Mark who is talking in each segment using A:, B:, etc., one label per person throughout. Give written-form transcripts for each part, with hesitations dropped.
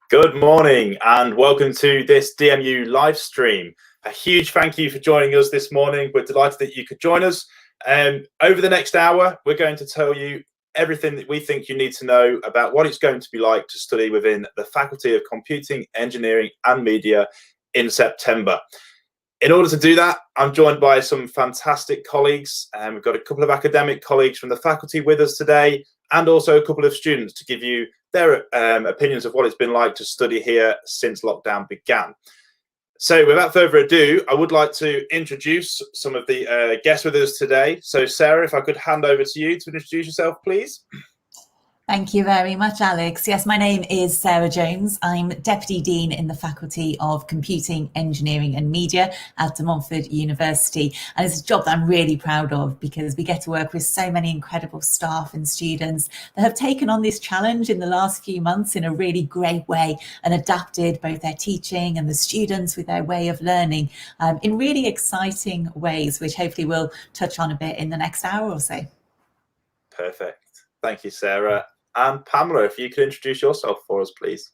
A: Good morning and welcome to this DMU live stream. A huge thank you for joining us this morning. We're delighted that you could join us. Over the next hour, we're going to tell you everything that we think you need to know about what it's going to be like to study within the Faculty of Computing, Engineering and Media in September. In order to do that, I'm joined by some fantastic colleagues. We've got a couple of academic colleagues from the faculty with us today, and also a couple of students to give you their opinions of what it's been like to study here since lockdown began. So without further ado, I would like to introduce some of the guests with us today. So Sarah, if I could hand over to you to introduce yourself, please.
B: Thank you very much, Alex. Yes, my name is Sarah Jones. I'm Deputy Dean in the Faculty of Computing, Engineering and Media at Montfort University. And it's a job that I'm really proud of because we get to work with so many incredible staff and students that have taken on this challenge in the last few months in a really great way and adapted both their teaching and the students with their way of learning in really exciting ways, which hopefully we'll touch on a bit in the next hour or so.
A: Perfect. Thank you, Sarah. And Pamela, if you could introduce yourself for us, please.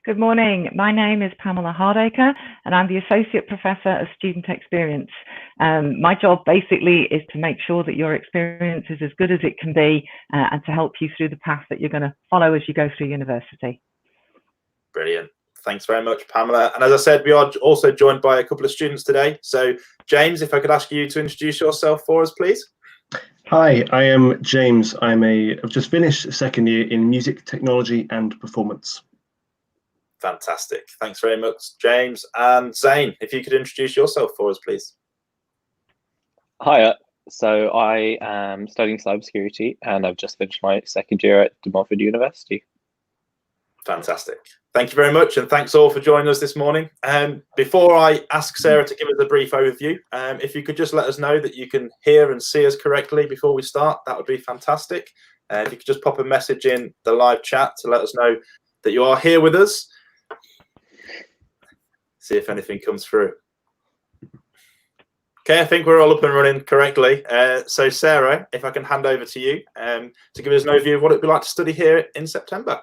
C: Good morning. My name is Pamela Hardacre, and I'm the Associate Professor of Student Experience. My job basically is to make sure that your experience is as good as it can be and to help you through the path that you're going to follow as you go through university.
A: Brilliant. Thanks very much, Pamela. And as I said, we are also joined by a couple of students today. So, James, if I could ask you to introduce yourself for us, please.
D: Hi, I am James. I've just finished second year in music technology and performance.
A: Fantastic. Thanks very much, James. And Zain, if you could introduce yourself for us, please.
E: Hiya. So I am studying cybersecurity and I've just finished my second year at Montfort University.
A: Fantastic. Thank you very much, and thanks all for joining us this morning. Before I ask Sarah to give us a brief overview, if you could just let us know that you can hear and see us correctly before we start, that would be fantastic. If you could just pop a message in the live chat to let us know that you are here with us. See if anything comes through. Okay, I think we're all up and running correctly. So Sarah, if I can hand over to you to give us an overview of what it'd be like to study here in September.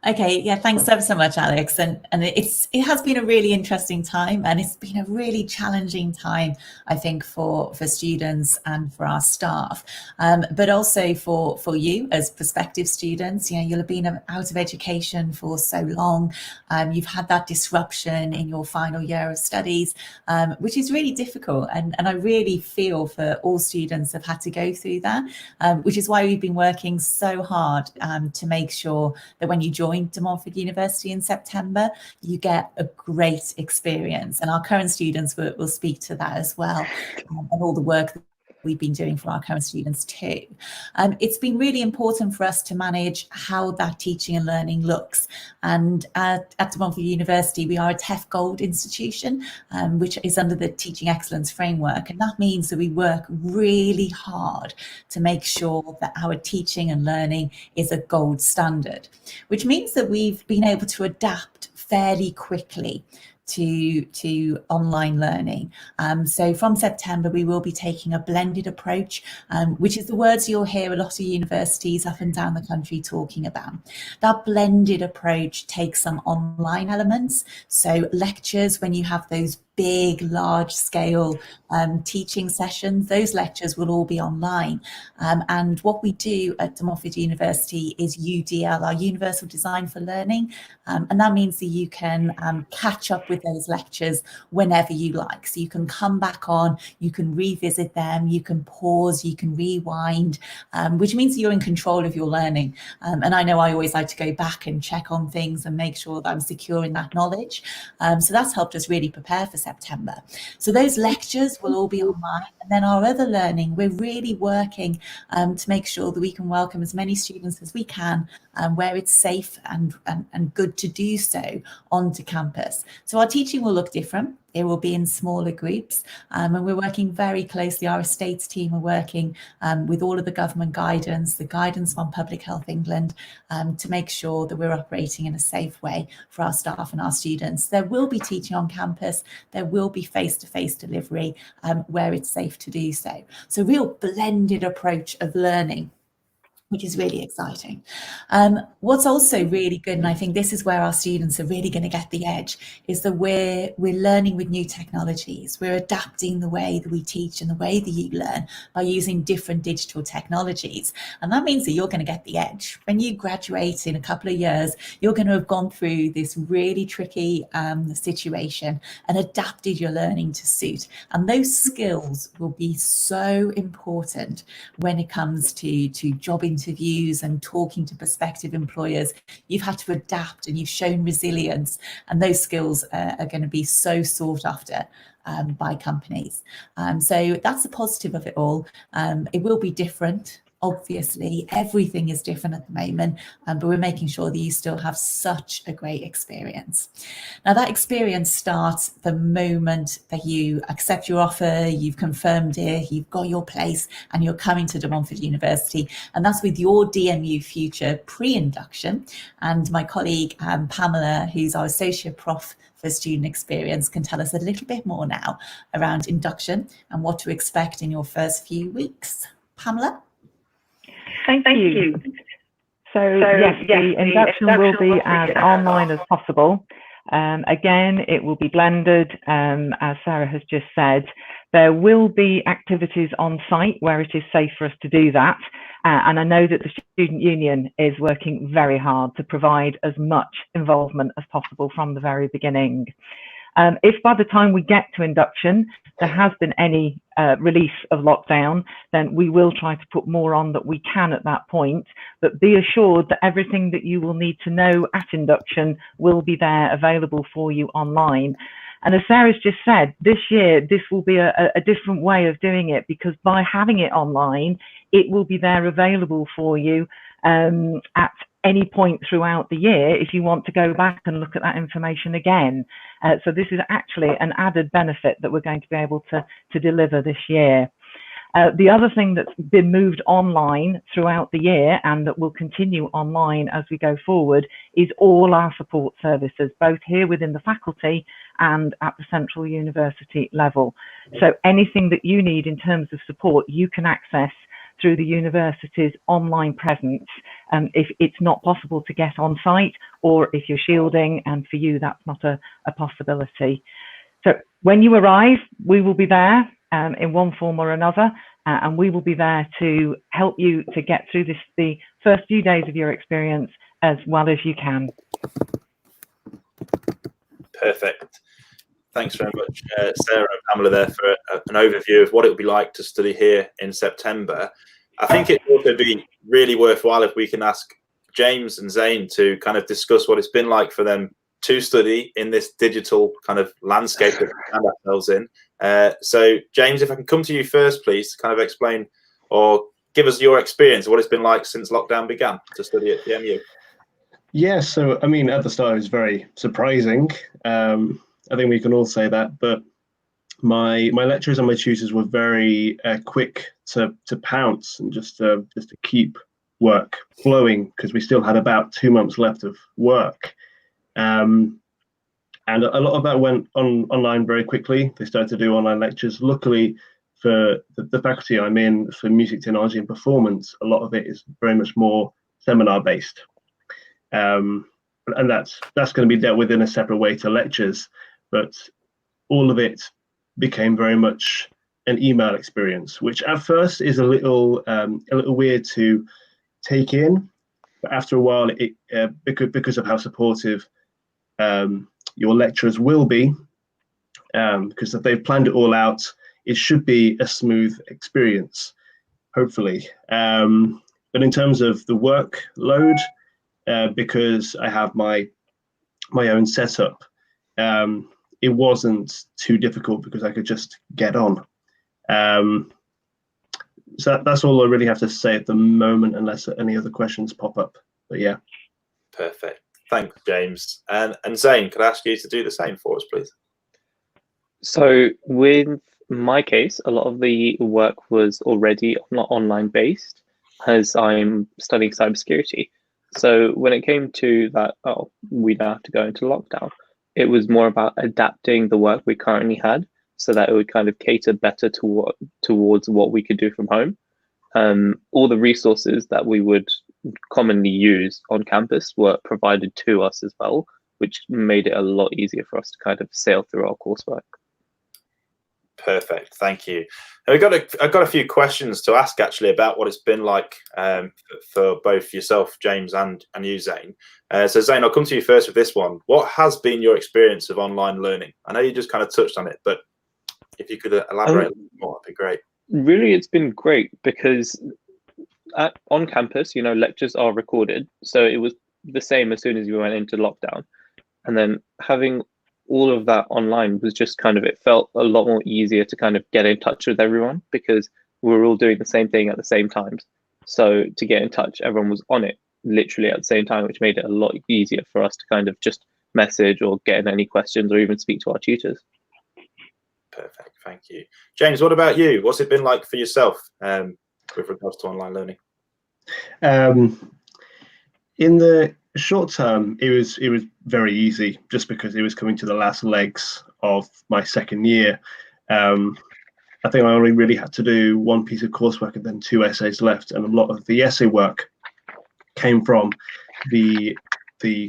B: Okay, yeah, thanks ever so much, Alex. And it has been a really interesting time, and it's been a really challenging time, I think, for students and for our staff, but also for you as prospective students. You know, you'll have been out of education for so long. You've had that disruption in your final year of studies, which is really difficult. And I really feel for all students that have had to go through that, which is why we've been working so hard to make sure that when you join join De Montfort University in September, you get a great experience. And our current students will speak to that as well, and all the work that we've been doing for our current students too. It's been really important for us to manage how that teaching and learning looks. And at De Montfort University, we are a TEF Gold institution, which is under the Teaching Excellence Framework. And that means that we work really hard to make sure that our teaching and learning is a gold standard, which means that we've been able to adapt fairly quickly to online learning. So from September, we will be taking a blended approach, which is the words you'll hear a lot of universities up and down the country talking about. That blended approach takes some online elements. So lectures, when you have those big, large scale teaching sessions, those lectures will all be online. And what we do at De Montfort University is UDL, our Universal Design for Learning. And that means that you can catch up with those lectures whenever you like. So you can come back on, you can revisit them, you can pause, you can rewind, which means you're in control of your learning. And I know I always like to go back and check on things and make sure that I'm secure in that knowledge. So that's helped us really prepare for September. So those lectures will all be online. And then our other learning, we're really working to make sure that we can welcome as many students as we can, where it's safe and good to do so, onto campus. So our teaching will look different. It will be in smaller groups, and we're working very closely. Our estates team are working with all of the government guidance, the guidance from Public Health England, to make sure that we're operating in a safe way for our staff and our students. There will be teaching on campus. There will be face-to-face delivery where it's safe to do so. So real blended approach of learning, which is really exciting. What's also really good, and I think this is where our students are really going to get the edge, is that we're learning with new technologies. We're adapting the way that we teach and the way that you learn by using different digital technologies. And that means that you're going to get the edge. When you graduate in a couple of years, you're going to have gone through this really tricky situation and adapted your learning to suit. And those skills will be so important when it comes to job interviews and talking to prospective employers. You've had to adapt and you've shown resilience, and those skills are going to be so sought after by companies. So that's the positive of it all. It will be different. Obviously, everything is different at the moment, but we're making sure that you still have such a great experience. Now, that experience starts the moment that you accept your offer, you've confirmed it, you've got your place, and you're coming to De Montfort University. And that's with your DMU Future pre-induction. And my colleague, Pamela, who's our Associate Prof for Student Experience, can tell us a little bit more now around induction and what to expect in your first few weeks. Pamela?
C: Thank you. So yes, the induction will be as online as possible. Again, it will be blended, as Sarah has just said. There will be activities on site where it is safe for us to do that. And I know that the Student Union is working very hard to provide as much involvement as possible from the very beginning. If by the time we get to induction, there has been any release of lockdown, then we will try to put more on that we can at that point. But be assured that everything that you will need to know at induction will be there available for you online. And as Sarah's just said, this year, this will be a different way of doing it, because by having it online, it will be there available for you at any point throughout the year if you want to go back and look at that information again. So this is actually an added benefit that we're going to be able to deliver this year. The other thing that's been moved online throughout the year and that will continue online as we go forward is all our support services, both here within the faculty and at the Central University level. So anything that you need in terms of support, you can access through the university's online presence if it's not possible to get on site, or if you're shielding and for you that's not a possibility. So when you arrive, we will be there in one form or another, and we will be there to help you to get through the first few days of your experience as well as you can.
A: Perfect. Thanks very much, Sarah and Pamela, there for an overview of what it will be like to study here in September. I think it would also be really worthwhile if we can ask James and Zain to kind of discuss what it's been like for them to study in this digital kind of landscape that we find ourselves in. So, James, if I can come to you first, please, to kind of explain or give us your experience of what it's been like since lockdown began to study at DMU.
D: Yeah, so I mean, at the start, it was very surprising. I think we can all say that, but my lecturers and my tutors were very quick to pounce and just to keep work flowing, because we still had about 2 months left of work. And a lot of that went online very quickly. They started to do online lectures. Luckily for the faculty I'm in, for music technology and performance, a lot of it is very much more seminar based. And that's going to be dealt with in a separate way to lectures, but all of it became very much an email experience, which at first is a little weird to take in, but after a while, because of how supportive your lecturers will be, because if they've planned it all out, it should be a smooth experience, hopefully. But in terms of the workload, because I have my own setup, it wasn't too difficult because I could just get on. So that's all I really have to say at the moment, unless any other questions pop up. But yeah.
A: Perfect. Thanks, James. And Zain, could I ask you to do the same for us, please?
E: So with my case, a lot of the work was already not online based, as I'm studying cybersecurity. So when it came to that, we now have to go into lockdown, it was more about adapting the work we currently had so that it would kind of cater better towards what we could do from home. All the resources that we would commonly use on campus were provided to us as well, which made it a lot easier for us to kind of sail through our coursework.
A: Perfect, thank you. And I've got a few questions to ask actually about what it's been like for both yourself, James, and you, Zain. So Zain, I'll come to you first with this one. What has been your experience of online learning? I know you just kind of touched on it, but if you could elaborate a little more, that'd be great.
E: Really, it's been great because on campus, lectures are recorded. So it was the same as soon as we went into lockdown. And then having all of that online was just kind of, it felt a lot more easier to kind of get in touch with everyone because we were all doing the same thing at the same times. So to get in touch, everyone was on it literally at the same time, which made it a lot easier for us to kind of just message or get in any questions or even speak to our tutors.
A: Perfect, thank you. James, what about you? What's it been like for yourself with regards to online learning?
D: In the short term, it was very easy, just because it was coming to the last legs of my second year. I think I only really had to do one piece of coursework and then 2 essays left, and a lot of the essay work came from the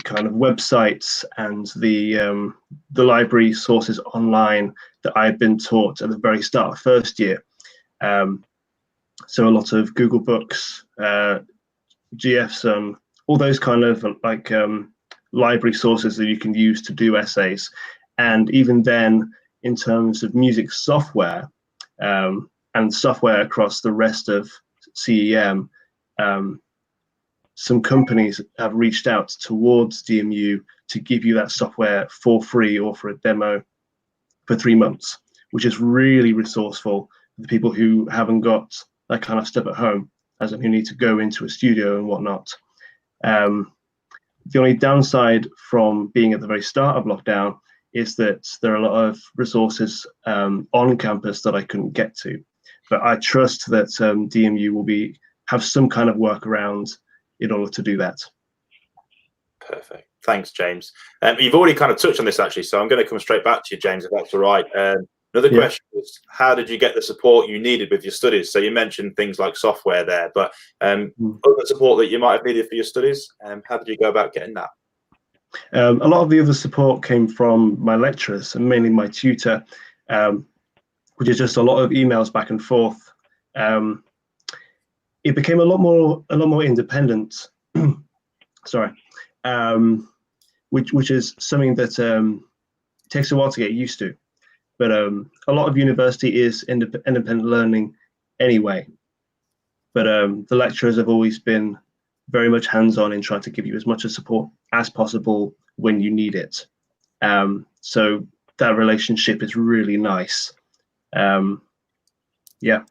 D: kind of websites and the library sources online that I'd been taught at the very start of first year. So a lot of Google Books, GFSum, all those kind of like library sources that you can use to do essays. And even then, in terms of music software and software across the rest of CEM, some companies have reached out towards DMU to give you that software for free or for a demo for 3 months, which is really resourceful for the people who haven't got that kind of stuff at home, as in who need to go into a studio and whatnot. The only downside from being at the very start of lockdown is that there are a lot of resources on campus that I couldn't get to. But I trust that DMU will have some kind of workaround in order to do that.
A: Perfect. Thanks, James. You've already kind of touched on this actually, so I'm going to come straight back to you, James, if that's all right. Another question is, how did you get the support you needed with your studies? So you mentioned things like software there, but other support that you might have needed for your studies, how did you go about getting that?
D: A lot of the other support came from my lecturers and mainly my tutor, which is just a lot of emails back and forth. It became a lot more independent. Sorry, which is something that takes a while to get used to. But a lot of university is independent learning anyway. But the lecturers have always been very much hands-on in trying to give you as much support as possible when you need it. So that relationship is really nice. Yeah.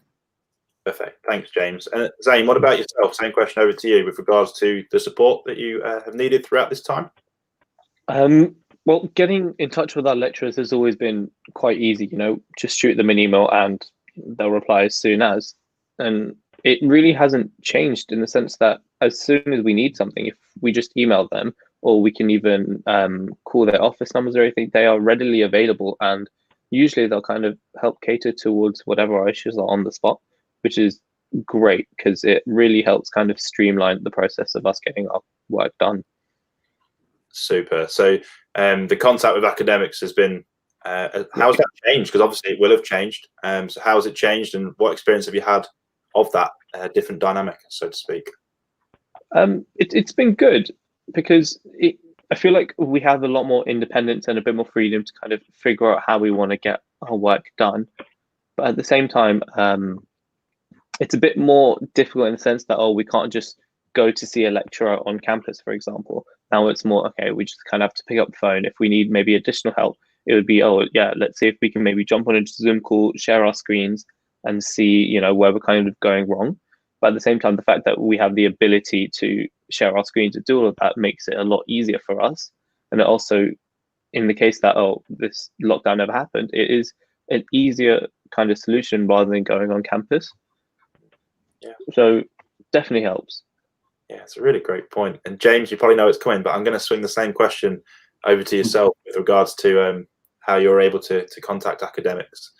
A: Perfect. Thanks, James. Zain, what about yourself? Same question over to you with regards to the support that you have needed throughout this time.
E: Well, getting in touch with our lecturers has always been quite easy. Just shoot them an email and they'll reply as soon as. And it really hasn't changed in the sense that as soon as we need something, if we just email them, or we can even call their office numbers or anything, they are readily available. And usually they'll kind of help cater towards whatever our issues are on the spot, which is great because it really helps kind of streamline the process of us getting our work done.
A: Super. So the contact with academics has been, how has that changed? Because obviously it will have changed. So how has it changed, and what experience have you had of that different dynamic, so to speak?
E: It's been good because I feel like we have a lot more independence and a bit more freedom to kind of figure out how we want to get our work done. But at the same time, it's a bit more difficult in the sense that, we can't just go to see a lecturer on campus, for example. Now it's more, okay, we just kind of have to pick up the phone. If we need maybe additional help, it would be, let's see if we can maybe jump on a Zoom call, share our screens and see, where we're kind of going wrong. But at the same time, the fact that we have the ability to share our screens and do all of that makes it a lot easier for us. And it also, in the case that, this lockdown never happened, it is an easier kind of solution rather than going on campus.
A: Yeah.
E: So definitely helps.
A: Yeah, it's a really great point. And James, you probably know it's coming, but I'm going to swing the same question over to yourself with regards to how you're able to contact academics.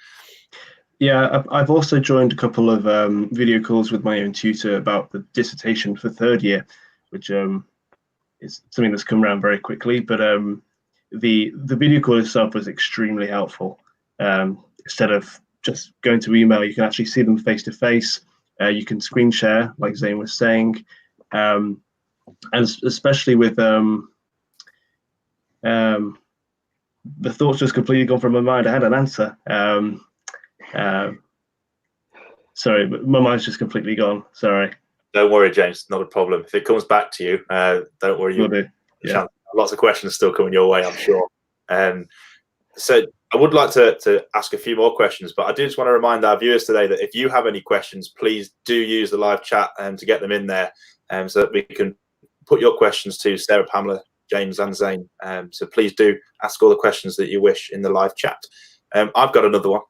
D: Yeah, I've also joined a couple of video calls with my own tutor about the dissertation for third year, which is something that's come around very quickly. But the video call itself was extremely helpful. Instead of just going to email, you can actually see them face to face. You can screen share, like Zain was saying, and especially with the thoughts just completely gone from my mind. I had an answer. Sorry, but my mind's just completely gone. Sorry.
A: Don't worry, James. Not a problem. If it comes back to you, don't worry.
D: Will do. Yeah.
A: Lots of questions still coming your way, I'm sure. So I would like to ask a few more questions, but I do just want to remind our viewers today that if you have any questions, please do use the live chat to get them in there, so that we can put your questions to Sarah, Pamela, James and Zain. So please do ask all the questions that you wish in the live chat. I've got another one.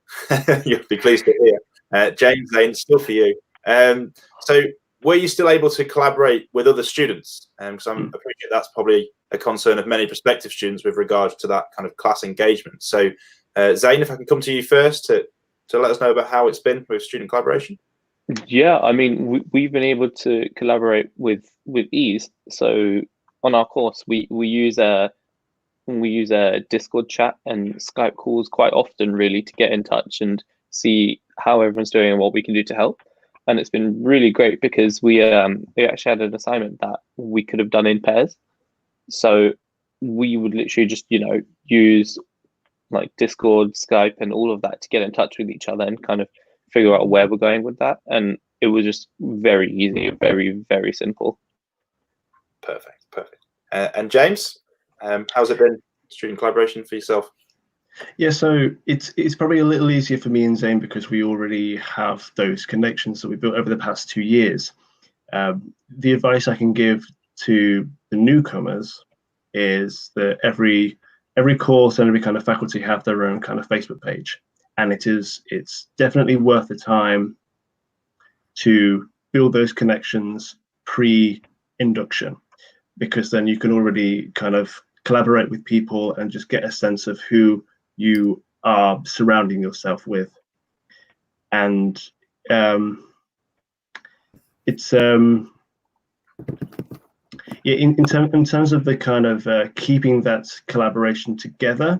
A: You'll be pleased to hear. James, Zain, still for you. So were you still able to collaborate with other students? Because I appreciate that's probably a concern of many prospective students with regards to that kind of class engagement. So Zain, if I can come to you first to let us know about how it's been with student collaboration.
E: Yeah, I mean, we've been able to collaborate with ease. So on our course, we use a Discord chat and Skype calls quite often, really, to get in touch and see how everyone's doing and what we can do to help. And it's been really great because we actually had an assignment that we could have done in pairs. So we would literally just, use like Discord, Skype, and all of that to get in touch with each other and kind of figure out where we're going with that. And it was just very easy, very, very simple.
A: Perfect. And James, how's it been, student collaboration for yourself?
D: Yeah, so it's probably a little easier for me and Zain because we already have those connections that we built over the past 2 years. The advice I can give to the newcomers is that every course and every kind of faculty have their own kind of Facebook page, and it's definitely worth the time to build those connections pre-induction, because then you can already kind of collaborate with people and just get a sense of who you are surrounding yourself with. And it's in terms of the kind of keeping that collaboration together,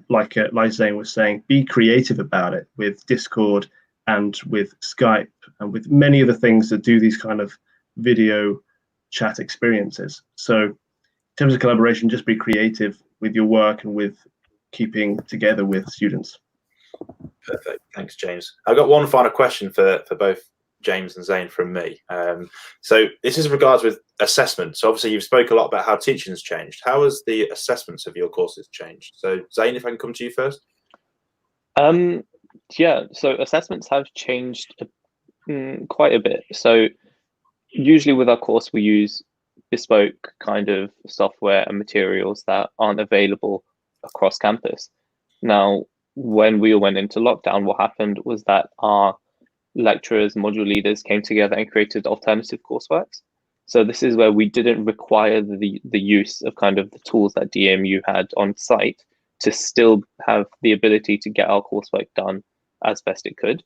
D: like Zain was saying, be creative about it with Discord and with Skype and with many of the things that do these kind of video chat experiences. So in terms of collaboration, just be creative with your work and with keeping together with students.
A: Perfect. Thanks, James. I've got one final question for both James and Zain from me. So this is regards with assessment. So obviously you've spoke a lot about how teaching has changed. How has the assessments of your courses changed? So Zain, if I can come to you first.
E: Yeah, so assessments have changed quite a bit. So usually with our course, we use bespoke kind of software and materials that aren't available across campus. Now, when we all went into lockdown, what happened was that our lecturers, module leaders came together and created alternative courseworks. So this is where we didn't require the use of kind of the tools that DMU had on site to still have the ability to get our coursework done as best it could.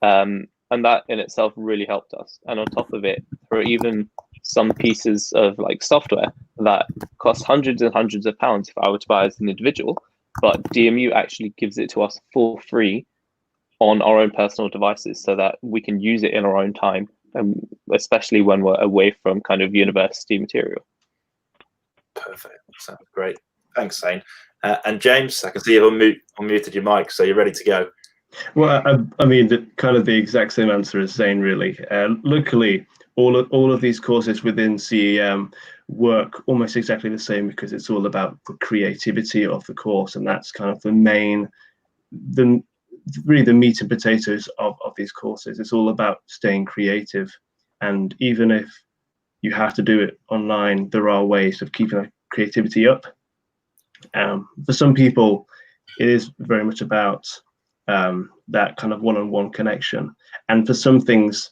E: And that in itself really helped us. And on top of it, there are even some pieces of like software that cost hundreds and hundreds of pounds if I were to buy as an individual, but DMU actually gives it to us for free on our own personal devices so that we can use it in our own time, especially when we're away from kind of university material.
A: Perfect. Sounds great. Thanks, Zain. And James, I can see you've unmuted your mic, so you're ready to go.
D: Well, I mean, kind of the exact same answer as Zain, really. Luckily, all of these courses within CEM work almost exactly the same because it's all about the creativity of the course, and that's kind of really the meat and potatoes of these courses. It's all about staying creative, and even if you have to do it online, there are ways of keeping that creativity up. For some people, it is very much about that kind of one-on-one connection, and for some things,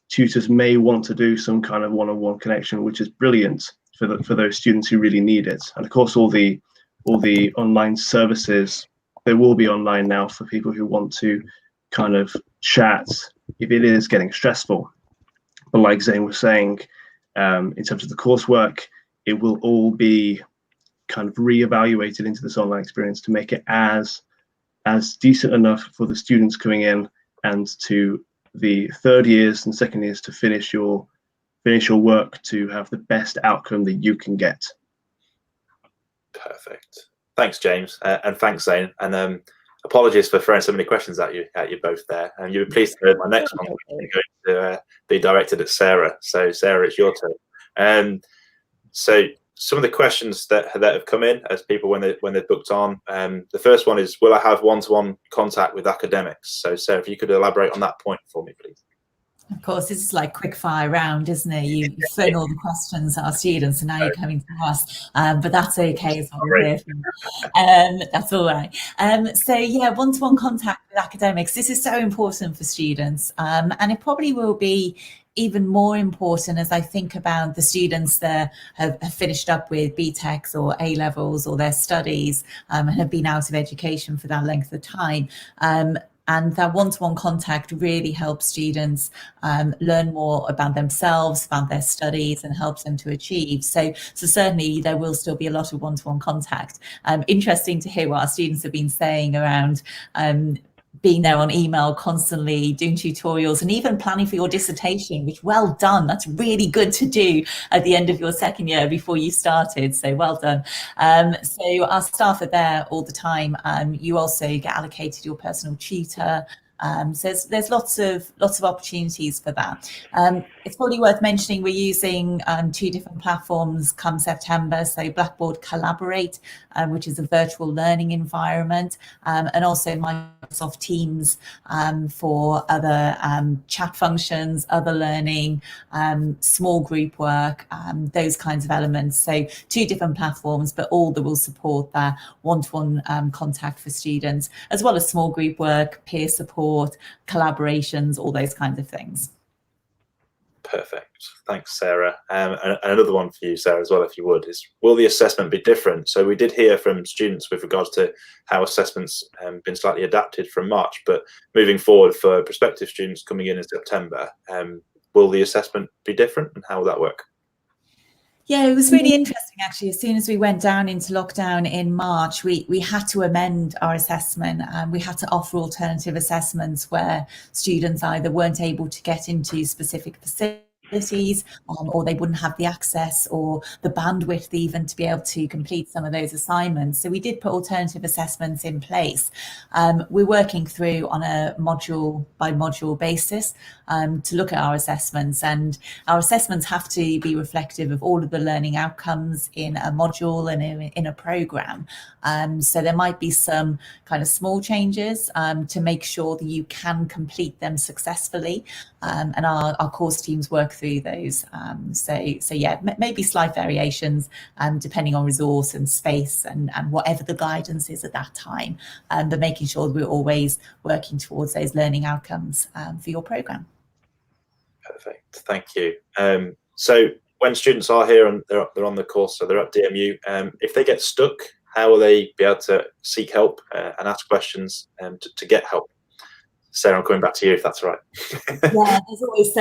D: tutors may want to do some kind of one-on-one connection, which is brilliant for those students who really need it. And of course, all the online services, they will be online now for people who want to kind of chat if it is getting stressful. But like Zain was saying, in terms of the coursework, it will all be kind of re-evaluated into this online experience to make it as decent enough for the students coming in and to the third years and second years to finish your work to have the best outcome that you can get.
A: Perfect. Thanks, James, and thanks, Zain. And apologies for throwing so many questions at you both there. And you were pleased to hear my next one going to be directed at Sarah. So, Sarah, it's your turn. So, some of the questions that have come in as people when they're booked on. The first one is, will I have one-to-one contact with academics? So, Sarah, if you could elaborate on that point for me, please.
B: Of course, this is like quick fire round, isn't it? You've thrown all the questions at our students and now you're coming to us, but that's okay as well. That's all right. So yeah, one-to-one contact with academics. This is so important for students, and it probably will be even more important as I think about the students that have finished up with BTECs or A-levels or their studies and have been out of education for that length of time. And that one-to-one contact really helps students learn more about themselves, about their studies, and helps them to achieve. So certainly there will still be a lot of one-to-one contact. Interesting to hear what our students have been saying around being there on email constantly, doing tutorials, and even planning for your dissertation, which well done. That's really good to do at the end of your second year before you started. So well done. So our staff are there all the time. You also get allocated your personal tutor. So there's lots of opportunities for that. It's probably worth mentioning we're using 2 different platforms come September. So Blackboard Collaborate, which is a virtual learning environment, and also Microsoft Teams for other chat functions, other learning, small group work, those kinds of elements. So 2 different platforms, but all that will support that one-to-one contact for students, as well as small group work, peer support, collaborations, all those kinds of things.
A: Perfect. Thanks, Sarah. And another one for you, Sarah, as well, if you would, is will the assessment be different? So we did hear from students with regards to how assessments been slightly adapted from March, but moving forward for prospective students coming in September, will the assessment be different, and how will that work?
B: Yeah, it was really interesting, actually. As soon as we went down into lockdown in March, we had to amend our assessment. We had to offer alternative assessments where students either weren't able to get into specific facilities disabilities, or they wouldn't have the access or the bandwidth even to be able to complete some of those assignments. So we did put alternative assessments in place. We're working through on a module by module basis to look at our assessments, and our assessments have to be reflective of all of the learning outcomes in a module and in a program. So there might be some kind of small changes to make sure that you can complete them successfully, and our course teams work through those. So yeah, maybe slight variations depending on resource and space and whatever the guidance is at that time, but making sure that we're always working towards those learning outcomes for your program.
A: Perfect, thank you. So when students are here and they're on the course, so they're at DMU, if they get stuck, how will they be able to seek help and ask questions to get help? Sarah, I'm coming back to you if that's all right.
B: Yeah, there's always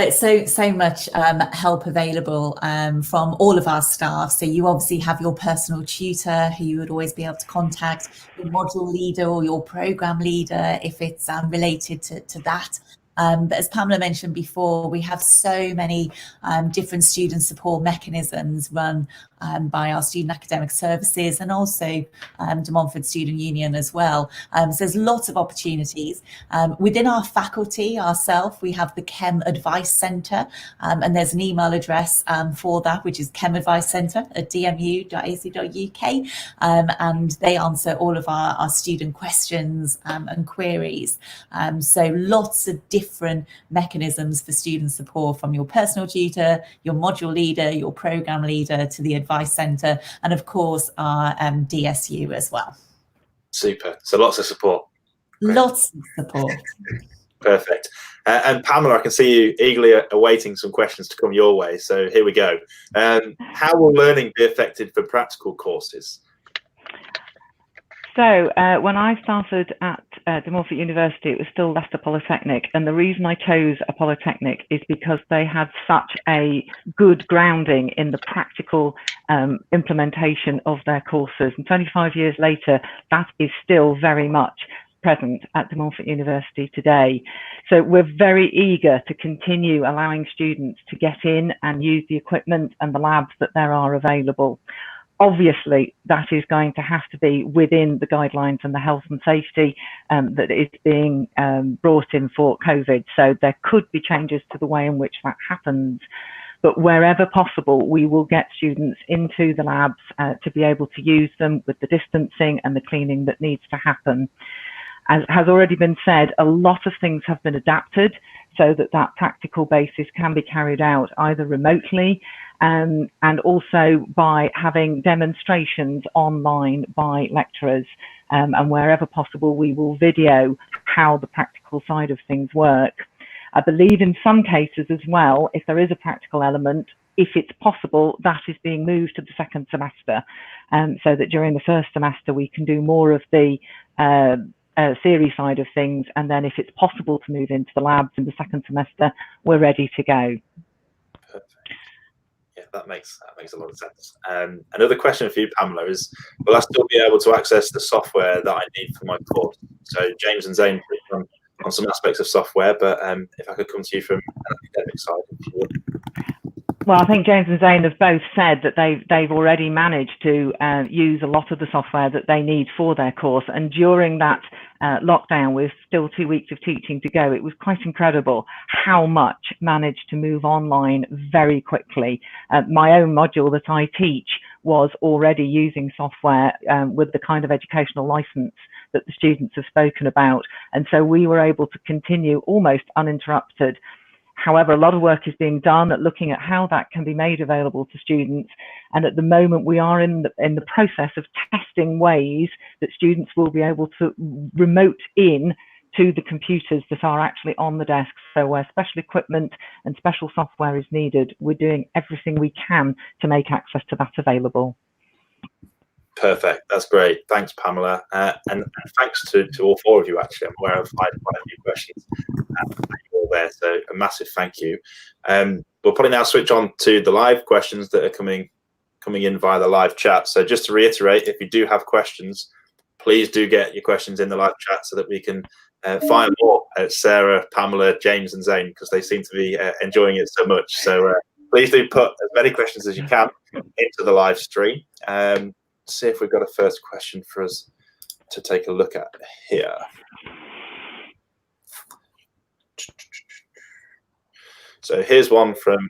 B: so much help available from all of our staff. So you obviously have your personal tutor who you would always be able to contact, your module leader or your program leader if it's related to that. But as Pamela mentioned before, we have so many different student support mechanisms run by our student academic services and also the Montfort Student Union as well. So there's lots of opportunities. Within our faculty ourselves, we have the CEMadvicecentre, and there's an email address for that, which is cemadvicecentre@dmu.ac.uk, and they answer all of our student questions and queries. So lots of different mechanisms for student support, from your personal tutor, your module leader, your program leader, to the advice centre, and of course our DSU as well.
A: Super, so lots of support. Great.
B: Lots of support.
A: Perfect. And Pamela, I can see you eagerly awaiting some questions to come your way, so here we go. How will learning be affected for practical courses?
C: So when I started at Montfort University, it was still Leicester Polytechnic, and the reason I chose a polytechnic is because they had such a good grounding in the practical implementation of their courses, and 25 years later that is still very much present at Montfort University today. So we're very eager to continue allowing students to get in and use the equipment and the labs that there are available. Obviously, that is going to have to be within the guidelines and the health and safety that is being brought in for COVID. So there could be changes to the way in which that happens. But wherever possible, we will get students into the labs to be able to use them with the distancing and the cleaning that needs to happen. As has already been said, a lot of things have been adapted so that that practical basis can be carried out either remotely and also by having demonstrations online by lecturers, and wherever possible we will video how the practical side of things work. I believe in some cases as well, if there is a practical element, if it's possible, that is being moved to the second semester, so that during the first semester we can do more of the theory side of things, and then if it's possible to move into the labs in the second semester, we're ready to go.
A: Perfect. Yeah, that makes a lot of sense. Another question for you, Pamela, is will I still be able to access the software that I need for my course? So James and Zain on some aspects of software, but if I could come to you from an academic side, if you would.
C: Well, I think James and Zain have both said that they've already managed to use a lot of the software that they need for their course. And during that lockdown, with still 2 weeks of teaching to go, it was quite incredible how much managed to move online very quickly. My own module that I teach was already using software with the kind of educational license that the students have spoken about. And so we were able to continue almost uninterrupted. However, a lot of work is being done at looking at how that can be made available to students. And at the moment, we are in the process of testing ways that students will be able to remote in to the computers that are actually on the desk. So where special equipment and special software is needed, we're doing everything we can to make access to that available.
A: Perfect. That's great. Thanks, Pamela. And thanks to all four of you, actually. I'm aware of quite a few questions all there, so a massive thank you. We'll probably now switch on to the live questions that are coming in via the live chat. So just to reiterate, if you do have questions, please do get your questions in the live chat so that we can fire more Sarah, Pamela, James and Zain, because they seem to be enjoying it so much. So please do put as many questions as you can into the live stream. See if we've got a first question for us to take a look at here. So here's one from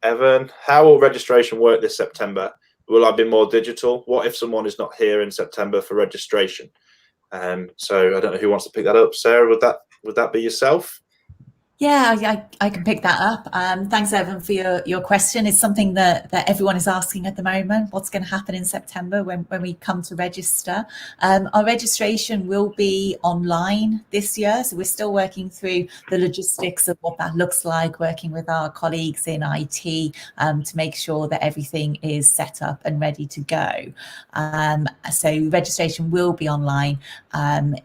A: Evan. How will registration work this September? Will I be more digital? What if someone is not here in September for registration? So I don't know who wants to pick that up. Sarah, would that be yourself?
B: Yeah, I can pick that up. Thanks, Evan, for your question. It's something that everyone is asking at the moment. What's going to happen in September when we come to register? Our registration will be online this year. So we're still working through the logistics of what that looks like, working with our colleagues in IT to make sure that everything is set up and ready to go. So registration will be online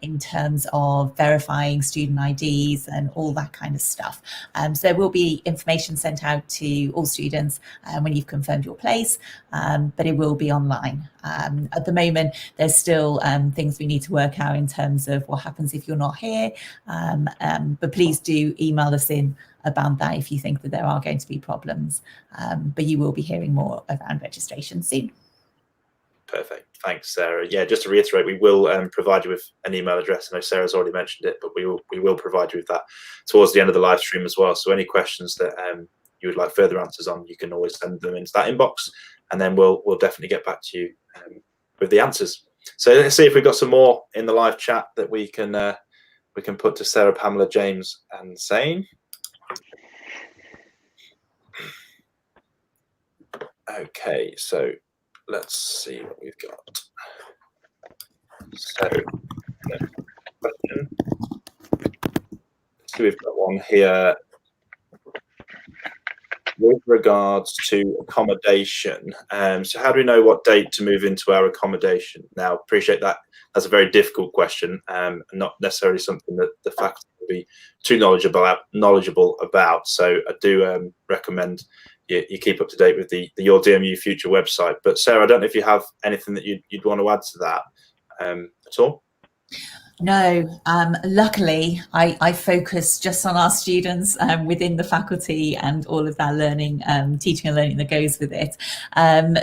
B: in terms of verifying student IDs and all that kind of stuff. So there will be information sent out to all students when you've confirmed your place, but it will be online. At the moment, there's still things we need to work out in terms of what happens if you're not here, but please do email us in about that if you think that there are going to be problems, but you will be hearing more around registration soon.
A: Perfect. Thanks, Sarah. Yeah, just to reiterate, we will provide you with an email address. I know Sarah's already mentioned it, but we will provide you with that towards the end of the live stream as well. So any questions that you would like further answers on, you can always send them into that inbox, and then we'll definitely get back to you with the answers. So let's see if we've got some more in the live chat that we can put to Sarah, Pamela, James, and Zain. Okay, so let's see what we've got. So, question. So we've got one here with regards to accommodation. So how do we know what date to move into our accommodation? Now, appreciate that. That's a very difficult question, and not necessarily something that the faculty will be too knowledgeable about. So I do recommend you keep up to date with the Your DMU Future website. But Sarah, I don't know if you have anything that you'd want to add to that at all.
B: No, luckily I focus just on our students within the faculty and all of that learning, teaching and learning that goes with it.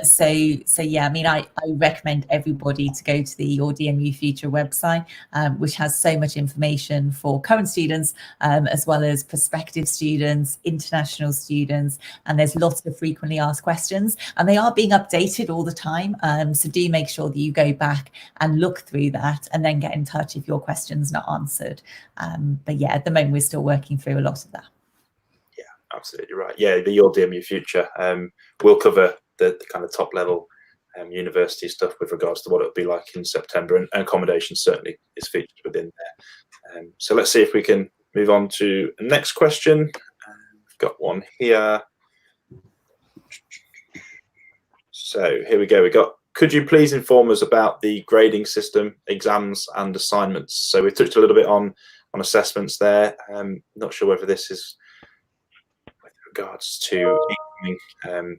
B: So yeah, I mean, I recommend everybody to go to the Your DMU Future website, which has so much information for current students, as well as prospective students, international students, and there's lots of frequently asked questions, and they are being updated all the time. So do make sure that you go back and look through that and then get in touch if your question's not answered. But yeah, at the moment we're still working through a lot of that.
A: Yeah, absolutely right. Yeah, the Your DMU Future will cover the kind of top level university stuff with regards to what it'll be like in September, and accommodation certainly is featured within there. So let's see if we can move on to the next question. We've got one here. So here we go. We got, could you please inform us about the grading system, exams and assignments? So we touched a little bit on assessments there. Not sure whether this is with regards to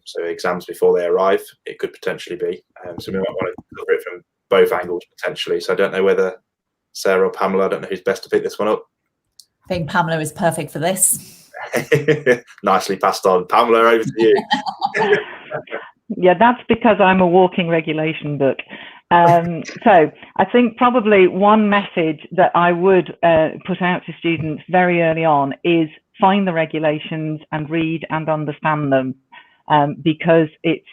A: so exams before they arrive. It could potentially be. So we might want to cover it from both angles potentially. So I don't know whether Sarah or Pamela, I don't know who's best to pick this one up.
B: I think Pamela is perfect for this.
A: Nicely passed on. Pamela, over to you.
C: Yeah, that's because I'm a walking regulation book. So I think probably one message that I would put out to students very early on is find the regulations and read and understand them, because it's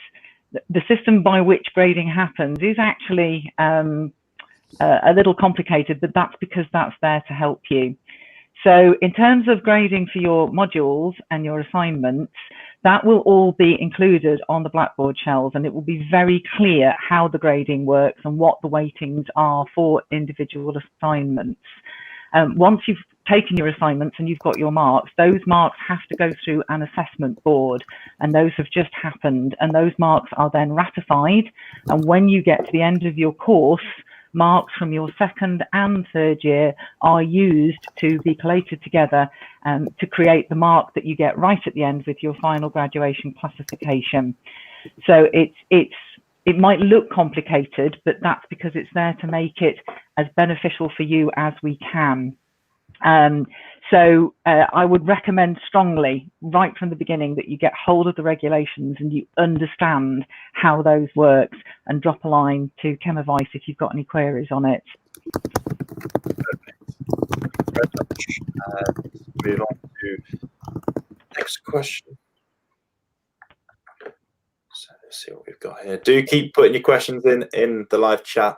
C: the system by which grading happens is actually a little complicated, but that's because that's there to help you. So in terms of grading for your modules and your assignments, that will all be included on the Blackboard shells, and it will be very clear how the grading works and what the weightings are for individual assignments. Once you've taken your assignments and you've got your marks, those marks have to go through an assessment board, and those have just happened, and those marks are then ratified. And when you get to the end of your course, marks from your second and third year are used to be collated together to create the mark that you get right at the end with your final graduation classification. So it might look complicated, but that's because it's there to make it as beneficial for you as we can. So I would recommend strongly, right from the beginning, that you get hold of the regulations and you understand how those work, and drop a line to CEMadvice if you've got any queries on it.
A: Move on to next question. So let's see what we've got here. Do keep putting your questions in the live chat.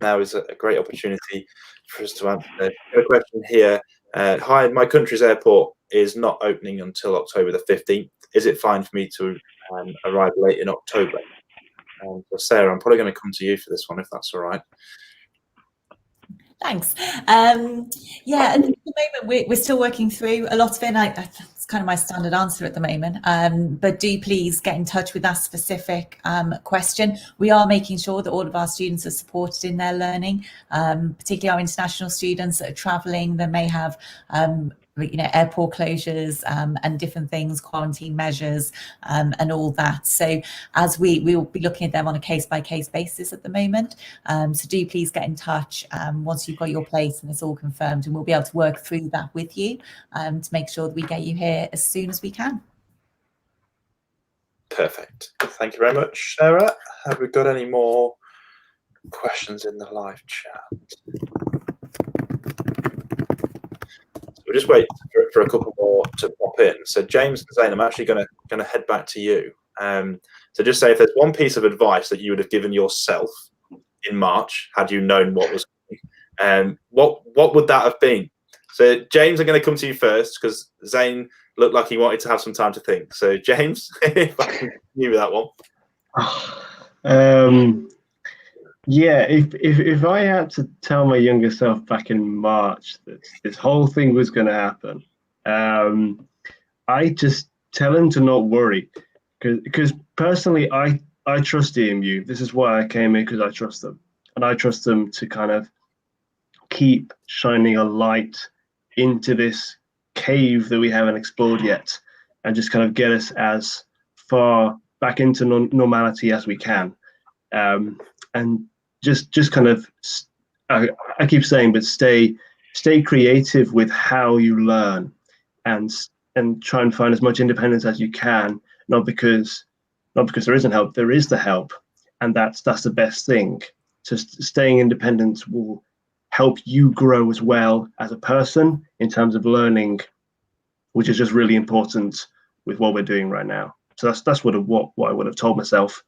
A: Now is a great opportunity for us to answer. A question here. Hi, my country's airport is not opening until October the 15th. Is it fine for me to arrive late in October? So Sarah, I'm probably going to come to you for this one, if that's all right.
B: Thanks. Yeah, at the moment we're still working through a lot of it. It's kind of my standard answer at the moment. But do please get in touch with that specific question. We are making sure that all of our students are supported in their learning, particularly our international students that are travelling. They may have airport closures and different things, quarantine measures, and all that. So as we will be looking at them on a case-by-case basis at the moment. So do please get in touch once you've got your place and it's all confirmed, and we'll be able to work through that with you to make sure that we get you here as soon as we can.
A: Perfect. Thank you very much, Sarah. Have we got any more questions in the live chat? We'll just wait for a couple more to pop in. So James and Zain, I'm actually going to head back to you. So just say, if there's one piece of advice that you would have given yourself in March had you known what was coming, what would that have been? So James, I'm going to come to you first because Zain looked like he wanted to have some time to think. So James, if I can continue with that one.
D: Yeah, if I had to tell my younger self back in March that this whole thing was going to happen, I just tell him to not worry, because personally I trust DMU. This is why I came here, because I trust them, and I trust them to kind of keep shining a light into this cave that we haven't explored yet, and just kind of get us as far back into normality as we can. And just kind of, I keep saying, but stay creative with how you learn, and try and find as much independence as you can. Not because there isn't help, there is the help, and that's the best thing. Just staying independent will help you grow as well as a person in terms of learning, which is just really important with what we're doing right now. So that's what I would have told myself.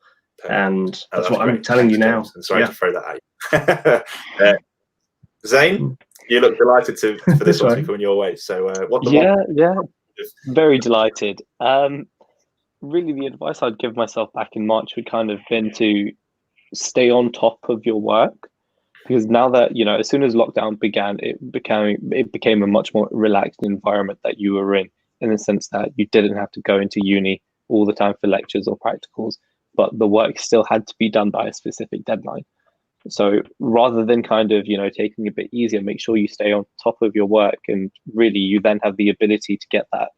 D: And that's what I'm telling you now.
A: Sorry to throw that at you. Zain, you look delighted for this one to be coming your way. So
E: very delighted. Really, the advice I'd give myself back in March would kind of been to stay on top of your work, because now that, as soon as lockdown began, it became a much more relaxed environment that you were in the sense that you didn't have to go into uni all the time for lectures or practicals, but the work still had to be done by a specific deadline. So rather than kind of, taking a bit easier, make sure you stay on top of your work, and really you then have the ability to get that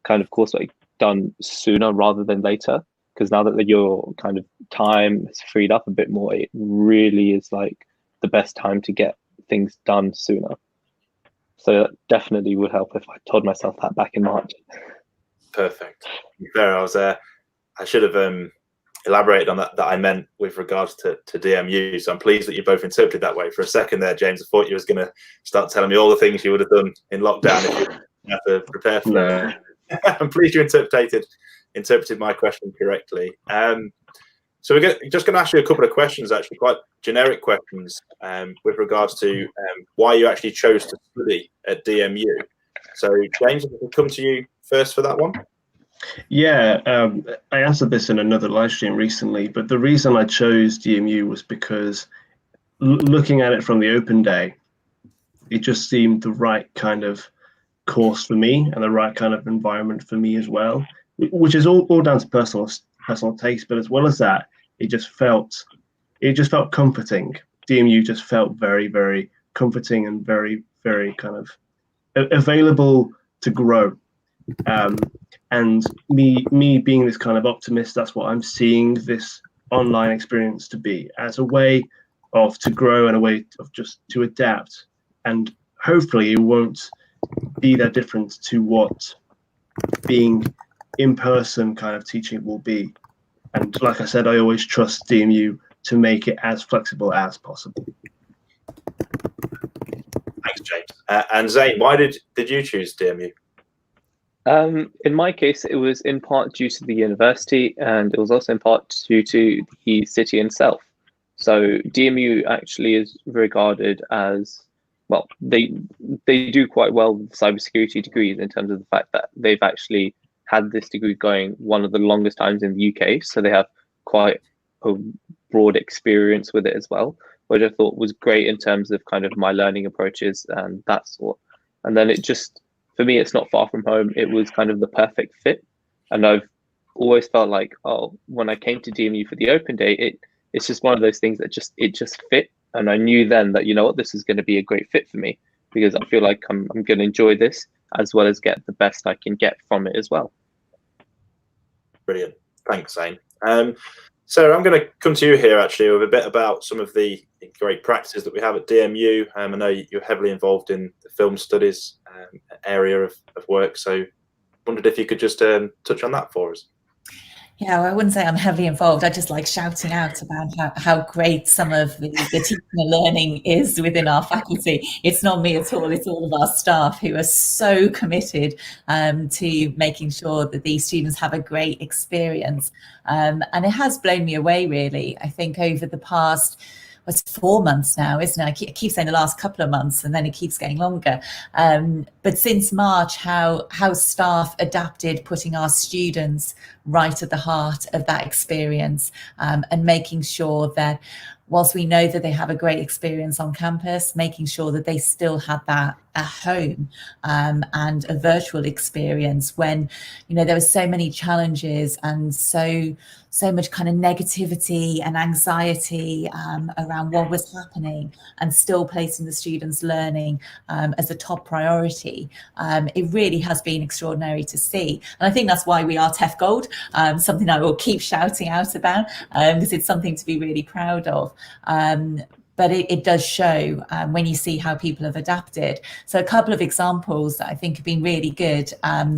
E: kind of coursework done sooner rather than later. Because now that your kind of time is freed up a bit more, it really is like the best time to get things done sooner. So that definitely would help if I told myself that back in March.
A: Perfect. There, I should have elaborated on that I meant with regards to DMU. So I'm pleased that you both interpreted that way. For a second there, James, I thought you was going to start telling me all the things you would have done in lockdown if you had to prepare for it. I'm pleased you interpreted my question correctly. So we're just going to ask you a couple of questions, actually quite generic questions, with regards to why you actually chose to study at DMU. So James, if we can come to you first for that one.
D: Yeah, I answered this in another live stream recently, but the reason I chose DMU was because looking at it from the open day, it just seemed the right kind of course for me and the right kind of environment for me as well, which is all down to personal taste. But as well as that, it just felt comforting. DMU just felt very, very comforting and very, very kind of available to grow. And me being this kind of optimist, that's what I'm seeing this online experience to be, as a way of to grow and a way of just to adapt. And hopefully it won't be that difference to what being in person kind of teaching will be. And like I said, I always trust DMU to make it as flexible as possible.
A: Thanks, James. And Zain, why did you choose DMU?
E: In my case, it was in part due to the university, and it was also in part due to the city itself. So DMU actually is regarded as, well, they do quite well with cybersecurity degrees in terms of the fact that they've actually had this degree going one of the longest times in the UK. So they have quite a broad experience with it as well, which I thought was great in terms of kind of my learning approaches and that sort. And then it just, for me, it's not far from home. It was kind of the perfect fit. And I've always felt like, oh, when I came to DMU for the open day, it's just one of those things that just fit. And I knew then that, you know what, this is going to be a great fit for me, because I feel like I'm going to enjoy this as well as get the best I can get from it as well.
A: Brilliant. Thanks, Zain. So I'm going to come to you here actually with a bit about some of the great practices that we have at DMU. I know you're heavily involved in the film studies area of work, so wondered if you could just touch on that for us.
B: Yeah, well, I wouldn't say I'm heavily involved. I just like shouting out about how great some of the teaching and learning is within our faculty. It's not me at all. It's all of our staff who are so committed to making sure that these students have a great experience. And it has blown me away, really. I think over the past, it's 4 months now, isn't it? I keep saying the last couple of months, and then it keeps getting longer. But since March, how staff adapted, putting our students right at the heart of that experience, and making sure that whilst we know that they have a great experience on campus, making sure that they still have that at home, and a virtual experience when, you know, there were so many challenges and so much kind of negativity and anxiety around what was happening, and still placing the students' learning as a top priority. It really has been extraordinary to see. And I think that's why we are TEF Gold, something I will keep shouting out about, because it's something to be really proud of. But it does show when you see how people have adapted. So a couple of examples that I think have been really good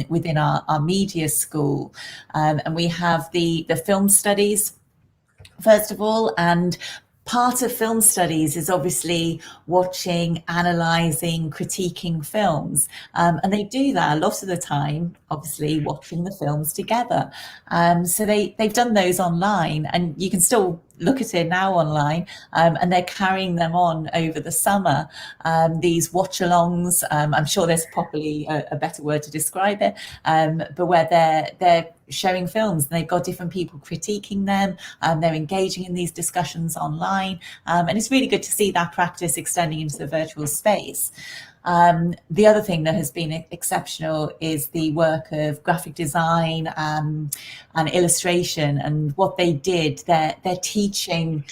B: within our media school. And we have the film studies, first of all, and part of film studies is obviously watching, analysing, critiquing films. And they do that a lot of the time, obviously watching the films together. So they've done those online, and you can still look at it now online, and they're carrying them on over the summer, these watch-alongs. I'm sure there's probably a better word to describe it, but where they're showing films and they've got different people critiquing them, they're engaging in these discussions online, and it's really good to see that practice extending into the virtual space. The other thing that has been exceptional is the work of graphic design and illustration, and what they did. They're teaching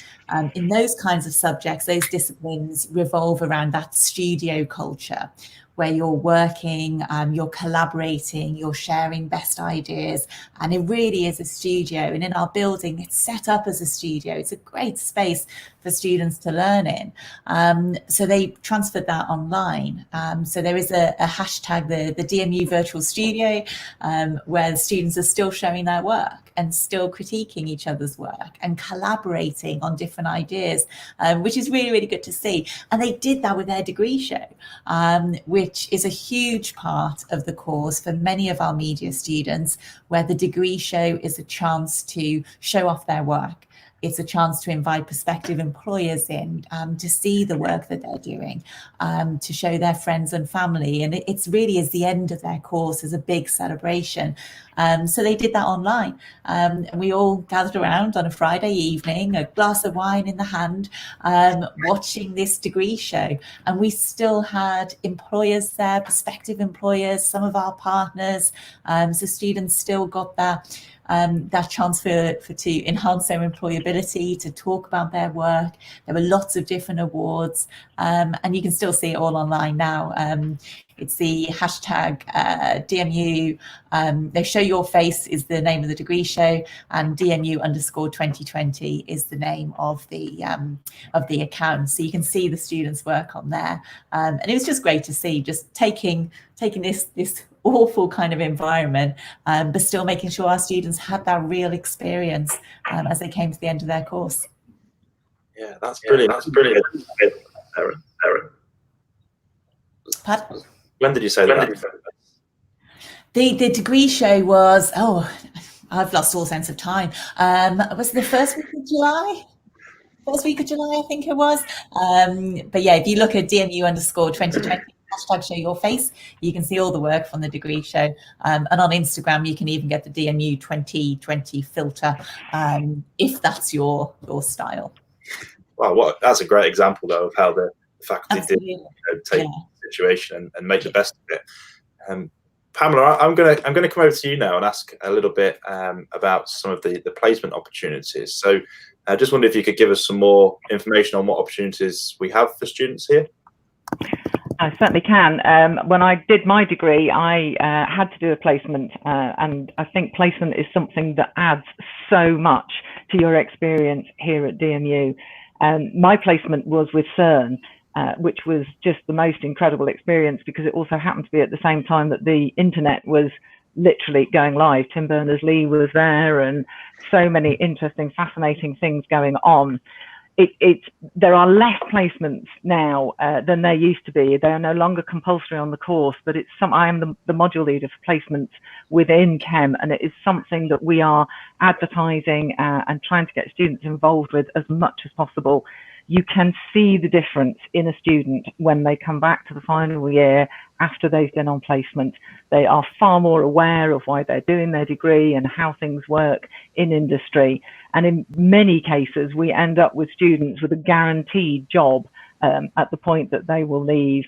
B: in those kinds of subjects. Those disciplines revolve around that studio culture, where you're working, you're collaborating, you're sharing best ideas, and it really is a studio. And in our building, it's set up as a studio. It's a great space for students to learn in. So they transferred that online. So there is a hashtag, the DMU Virtual Studio, where the students are still showing their work and still critiquing each other's work and collaborating on different ideas, which is really, really good to see. And they did that with their degree show, which is a huge part of the course for many of our media students, where the degree show is a chance to show off their work. It's a chance to invite prospective employers in, to see the work that they're doing, to show their friends and family. And it's really is the end of their course as a big celebration. So they did that online. And we all gathered around on a Friday evening, a glass of wine in the hand, watching this degree show. And we still had employers there, prospective employers, some of our partners. So students still got that that chance to enhance their employability, to talk about their work. There were lots of different awards, and you can still see it all online now. It's the hashtag DMU. They Show Your Face is the name of the degree show, and DMU_2020 is the name of the account. So you can see the students' work on there, and it was just great to see, just taking this awful kind of environment, but still making sure our students had that real experience as they came to the end of their course.
A: Yeah, that's brilliant. That's brilliant. Erin.
B: Pardon?
A: When did you say that?
B: The degree show was, I've lost all sense of time. Was it the first week of July? First week of July, I think it was. But yeah, if you look at DMU_2020, hashtag Show Your Face, you can see all the work from the degree show. And on Instagram, you can even get the DMU 2020 filter, if that's your style.
A: Wow, that's a great example, though, of how the faculty
B: Absolutely.
A: did take the situation and make the best of it. Pamela, I'm going to come over to you now and ask a little bit about some of the placement opportunities. So I just wondered if you could give us some more information on what opportunities we have for students here.
C: I certainly can. When I did my degree, I had to do a placement, and I think placement is something that adds so much to your experience here at DMU. My placement was with CERN, which was just the most incredible experience, because it also happened to be at the same time that the internet was literally going live. Tim Berners-Lee was there, and so many interesting, fascinating things going on. There are less placements now than there used to be. They are no longer compulsory on the course, but I am the module leader for placements within Chem, and it is something that we are advertising and trying to get students involved with as much as possible. You can see the difference in a student when they come back to the final year after they've been on placement. They are far more aware of why they're doing their degree and how things work in industry. And in many cases, we end up with students with a guaranteed job at the point that they will leave.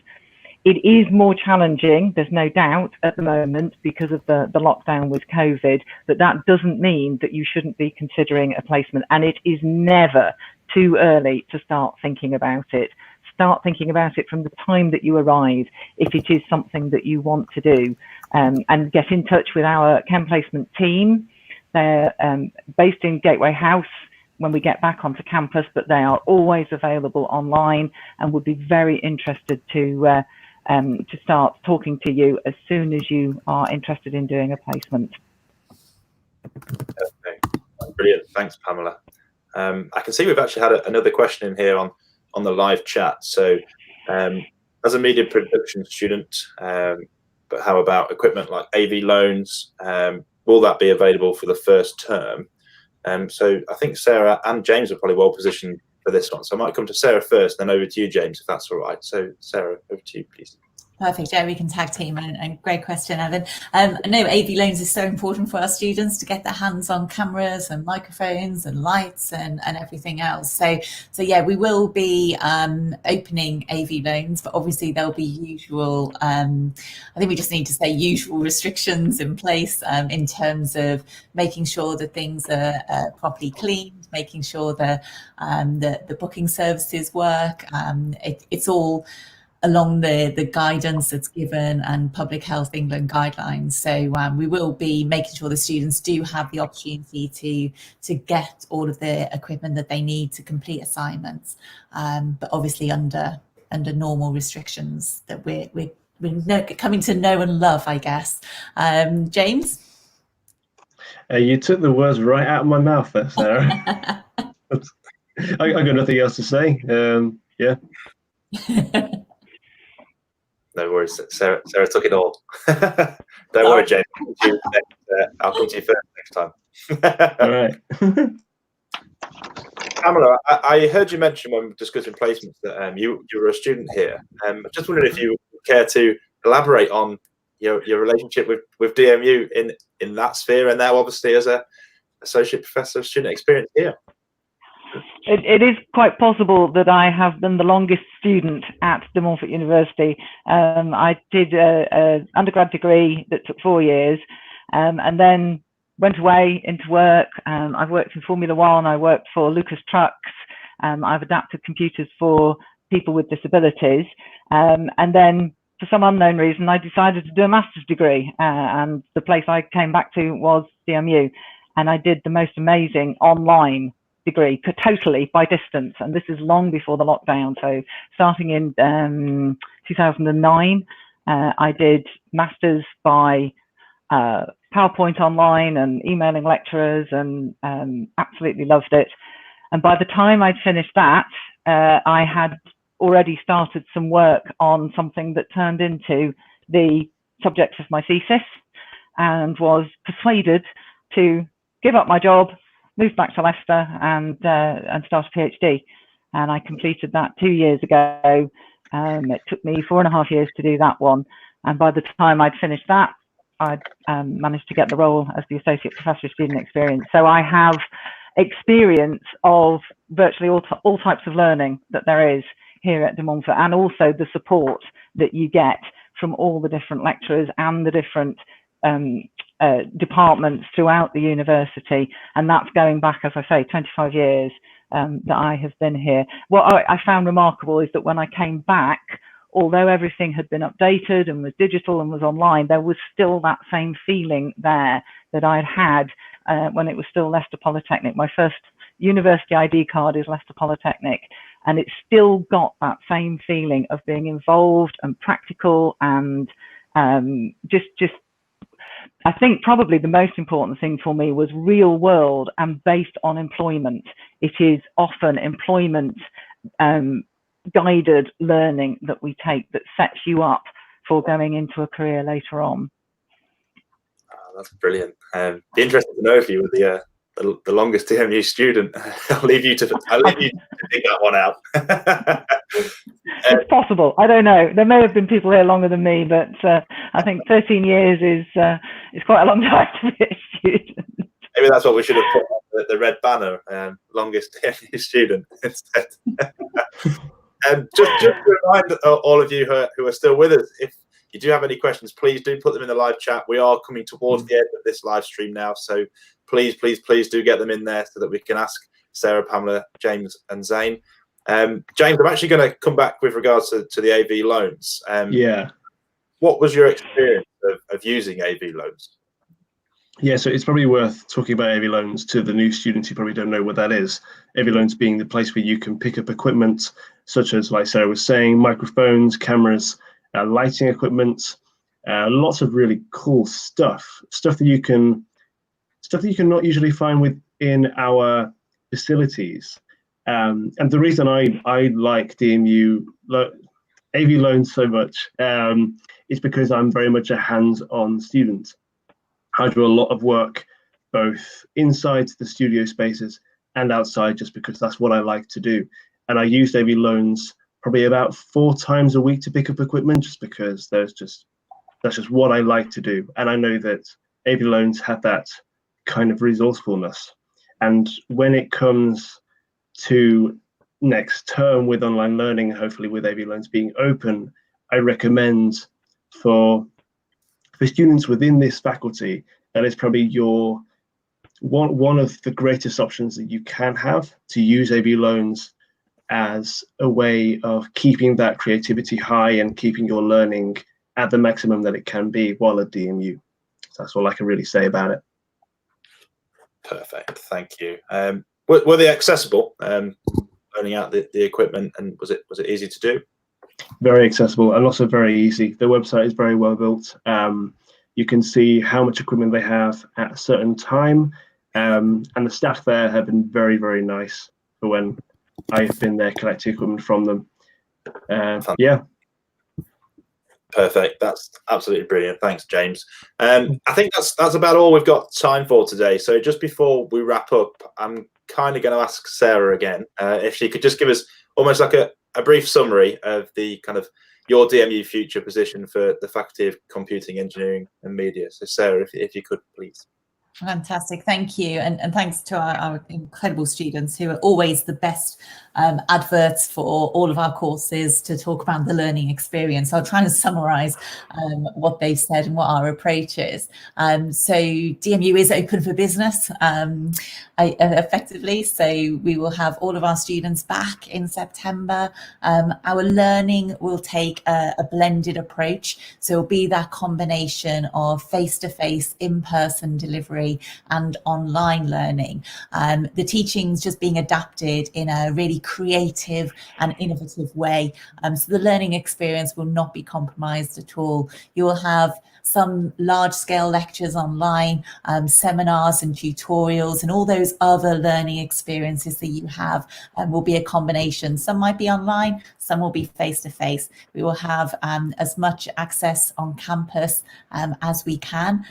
C: It is more challenging, there's no doubt, at the moment because of the lockdown with COVID, but that doesn't mean that you shouldn't be considering a placement. And it is never too early to start thinking about it. Start thinking about it from the time that you arrive, if it is something that you want to do, and get in touch with our Chem Placement team. They're based in Gateway House when we get back onto campus, but they are always available online and would be very interested to start talking to you as soon as you are interested in doing a placement.
A: Okay. Brilliant. Thanks, Pamela. I can see we've actually had another question in here on the live chat. So as a media production student, but how about equipment like AV loans? Will that be available for the first term? So I think Sarah and James are probably well positioned for this one. So I might come to Sarah first, then over to you, James, if that's all right. So Sarah, over to you, please.
B: Perfect. Yeah, we can tag team, and great question, Evan. No, AV loans is so important for our students to get their hands on cameras and microphones and lights and everything else. So yeah, we will be opening AV loans, but obviously there'll be usual, I think we just need to say usual restrictions in place in terms of making sure that things are properly cleaned, making sure that the booking services work. It's all along the guidance that's given and Public Health England guidelines. So we will be making sure the students do have the opportunity to get all of the equipment that they need to complete assignments, but obviously under normal restrictions that we're coming to know and love, I guess. James?
D: You took the words right out of my mouth there, Sarah. I got nothing else to say. Yeah.
A: No worries, Sarah took it all. Don't worry, James. I'll come to you first next time.
D: All right.
A: Pamela, I heard you mention when we were discussing placements that you were a student here. I just wondered if you would care to elaborate on your relationship with DMU in that sphere, and now obviously as a associate professor of student experience here.
C: It is quite possible that I have been the longest student at Montfort University. I did an undergrad degree that took 4 years, and then went away into work. I've worked in Formula One. I worked for Lucas Trucks. I've adapted computers for people with disabilities. And then for some unknown reason, I decided to do a master's degree. And the place I came back to was DMU. And I did the most amazing online degree, totally by distance. And this is long before the lockdown. So starting in 2009, I did masters by PowerPoint online and emailing lecturers, and absolutely loved it. And by the time I'd finished that, I had already started some work on something that turned into the subject of my thesis, and was persuaded to give up my job, move back to Leicester, and start a PhD. And I completed that 2 years ago. It took me 4.5 years to do that one. And by the time I'd finished that, I'd managed to get the role as the Associate Professor of Student Experience. So I have experience of virtually all types of learning that there is here at De Montfort, and also the support that you get from all the different lecturers and the different departments throughout the university. And that's going back, as I say, 25 years that I have been here. What I found remarkable is that when I came back, although everything had been updated and was digital and was online, there was still that same feeling there that I'd had when it was still Leicester Polytechnic. My first university ID card is Leicester Polytechnic, and it's still got that same feeling of being involved and practical, and just I think probably the most important thing for me was real world and based on employment. It is often employment guided learning that we take that sets you up for going into a career later on.
A: Oh, that's brilliant. Be interested to know if you were the longest DMU student. I'll leave you to dig that one out.
C: It's possible. I don't know. There may have been people here longer than me, but I think 13 years is quite a long time to be a student.
A: Maybe that's what we should have put on the red banner, longest DMU student instead. Just to remind all of you who are still with us, if you do have any questions, please do put them in the live chat. We are coming towards the end of this live stream now, so please do get them in there so that we can ask Sarah, Pamela, James and Zain. James, I'm actually going to come back with regards to the AV loans.
D: Yeah.
A: What was your experience of using AV loans?
D: Yeah, so it's probably worth talking about AV loans to the new students who probably don't know what that is. AV loans being the place where you can pick up equipment such as, like Sarah was saying, microphones, cameras, lighting equipment, lots of really cool stuff that you can not usually find within our facilities. And the reason I like DMU AV loans so much is because I'm very much a hands-on student. I do a lot of work both inside the studio spaces and outside, just because that's what I like to do. And I used AV loans probably about 4 times a week to pick up equipment, just because that's just what I like to do. And I know that AV loans have that kind of resourcefulness. And when it comes to next term with online learning, hopefully with AV loans being open, I recommend for students within this faculty, that is probably one of the greatest options that you can have, to use AV loans as a way of keeping that creativity high and keeping your learning at the maximum that it can be while at DMU. So that's all I can really say about it.
A: Perfect, thank you. Were they accessible, loaning out the equipment, and was it easy to do?
D: Very accessible and also very easy. The website is very well built. You can see how much equipment they have at a certain time, and the staff there have been very, very nice for when I've been there collecting equipment from them. Yeah.
A: Perfect. That's absolutely brilliant. Thanks, James. I think that's about all we've got time for today. So just before we wrap up, I'm kind of going to ask Sarah again if she could just give us almost like a brief summary of the kind of your DMU Future position for the Faculty of Computing, Engineering and Media. So Sarah, if you could, please.
B: Fantastic, thank you, and thanks to our incredible students who are always the best adverts for all of our courses to talk about the learning experience. I'll try and summarise what they've said and what our approach is. So DMU is open for business effectively, so we will have all of our students back in September. Our learning will take a blended approach, so it'll be that combination of face-to-face, in-person delivery and online learning. The teaching's just being adapted in a really creative and innovative way. So the learning experience will not be compromised at all. You will have some large-scale lectures online, seminars and tutorials, and all those other learning experiences that you have will be a combination. Some might be online, some will be face-to-face. We will have as much access on campus as we can,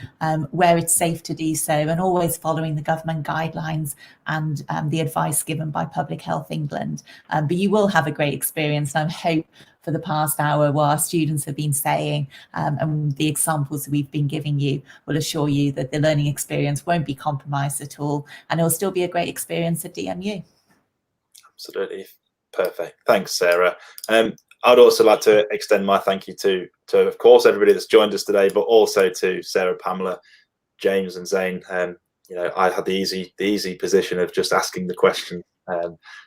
B: where it's safe to do so, and always following the government guidelines and the advice given by Public Health England. But you will have a great experience, and I hope for the past hour what our students have been saying and the examples that we've been giving you will assure you that the learning experience won't be compromised at all, and it'll still be a great experience at DMU.
A: Absolutely. Perfect. Thanks, Sarah. I'd also like to extend my thank you to of course, everybody that's joined us today, but also to Sarah, Pamela, James and Zain. You know, I had the easy position of just asking the question.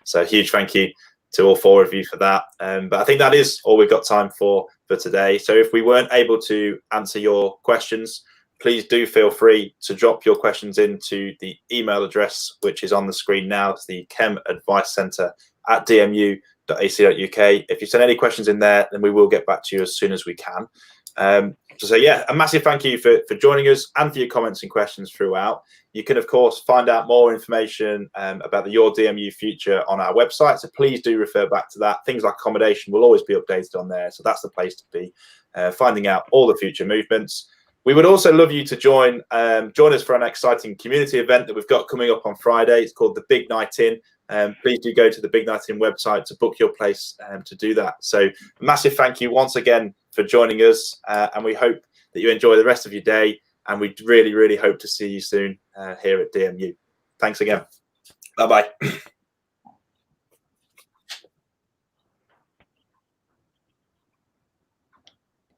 A: So a huge thank you to all four of you for that. But I think that is all we've got time for today. So if we weren't able to answer your questions, please do feel free to drop your questions into the email address, which is on the screen now. It's the cemadvicecentre@dmu.ac.uk. If you send any questions in there, then we will get back to you as soon as we can. So yeah, a massive thank you for joining us and for your comments and questions throughout. You can, of course, find out more information about the Your DMU Future on our website. So please do refer back to that. Things like accommodation will always be updated on there. So that's the place to be, finding out all the future movements. We would also love you to join us for an exciting community event that we've got coming up on Friday. It's called the Big Night In. Please do go to the Big Night In website to book your place to do that. So massive thank you once again for joining us, and we hope that you enjoy the rest of your day, and we really, really hope to see you soon here at DMU. Thanks again. Bye-bye.